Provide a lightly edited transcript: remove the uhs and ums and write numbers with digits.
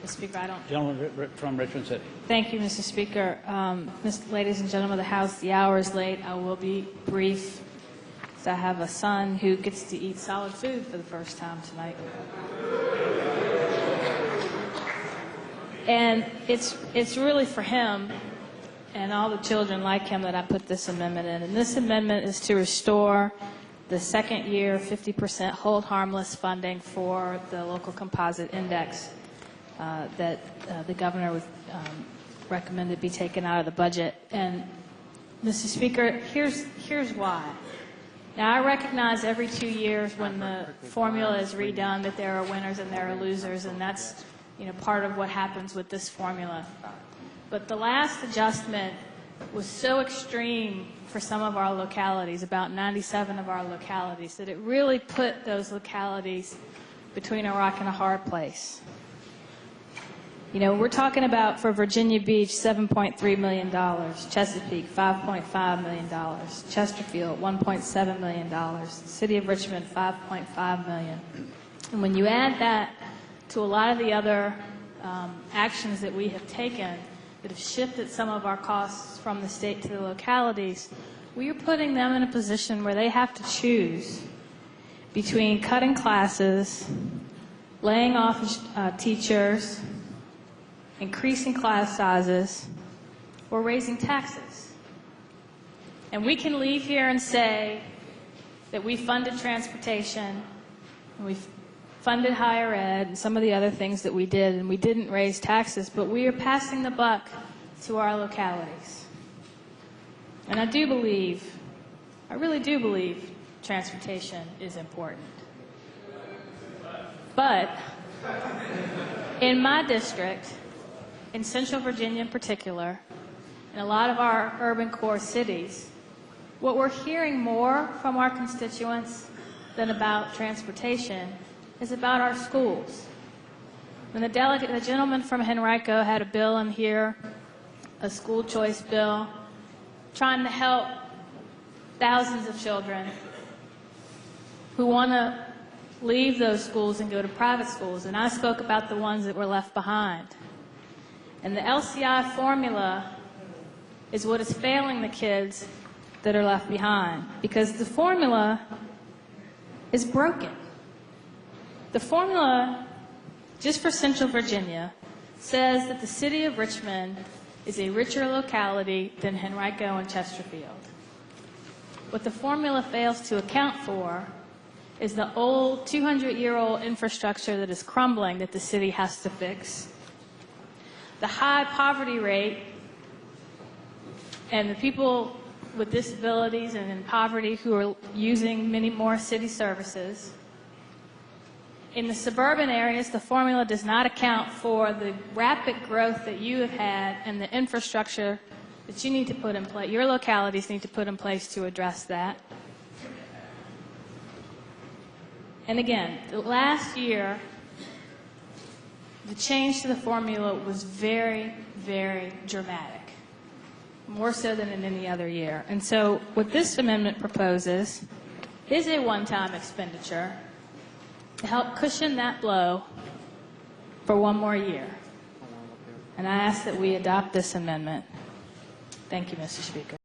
Mr. Speaker, I don't... Gentleman from Richmond City. Thank you, Mr. Speaker. Ladies and gentlemen of the House, the hour is late. I will be brief. I have a son who gets to eat solid food for the first time tonight. And it's really for him and all the children like him that I put this amendment in. And this amendment is to restore the second year 50% hold harmless funding for the local composite index that the governor recommended be taken out of the budget. And, Mr. Speaker, here's why. Now, I recognize every 2 years when the formula is redone that there are winners and there are losers, and that's part of what happens with this formula. But the last adjustment was so extreme for some of our localities, about 97 of our localities, that it really put those localities between a rock and a hard place. We're talking about, for Virginia Beach, $7.3 million, Chesapeake, $5.5 million, Chesterfield, $1.7 million, City of Richmond, $5.5 million. And when you add that to a lot of the other actions that we have taken that have shifted some of our costs from the state to the localities, we are putting them in a position where they have to choose between cutting classes, laying off teachers, increasing class sizes, or raising taxes. And we can leave here and say that we funded transportation, and we funded higher ed, and some of the other things that we did, and we didn't raise taxes, but we are passing the buck to our localities. And I really do believe transportation is important. But in my district, in Central Virginia in particular, and a lot of our urban core cities, what we're hearing more from our constituents than about transportation is about our schools. When the gentleman from Henrico had a bill in here, a school choice bill, trying to help thousands of children who want to leave those schools and go to private schools, and I spoke about the ones that were left behind. And the LCI formula is what is failing the kids that are left behind, because the formula is broken. The formula, just for Central Virginia, says that the city of Richmond is a richer locality than Henrico and Chesterfield. What the formula fails to account for is the old 200-year-old infrastructure that is crumbling that the city has to fix, the high poverty rate, and the people with disabilities and in poverty who are using many more city services. In the suburban areas, the formula does not account for the rapid growth that you have had and the infrastructure that you need to put in place, your localities need to put in place to address that. And again, the last year, the change to the formula was very, very dramatic, more so than in any other year. And so what this amendment proposes is a one-time expenditure to help cushion that blow for one more year. And I ask that we adopt this amendment. Thank you, Mr. Speaker.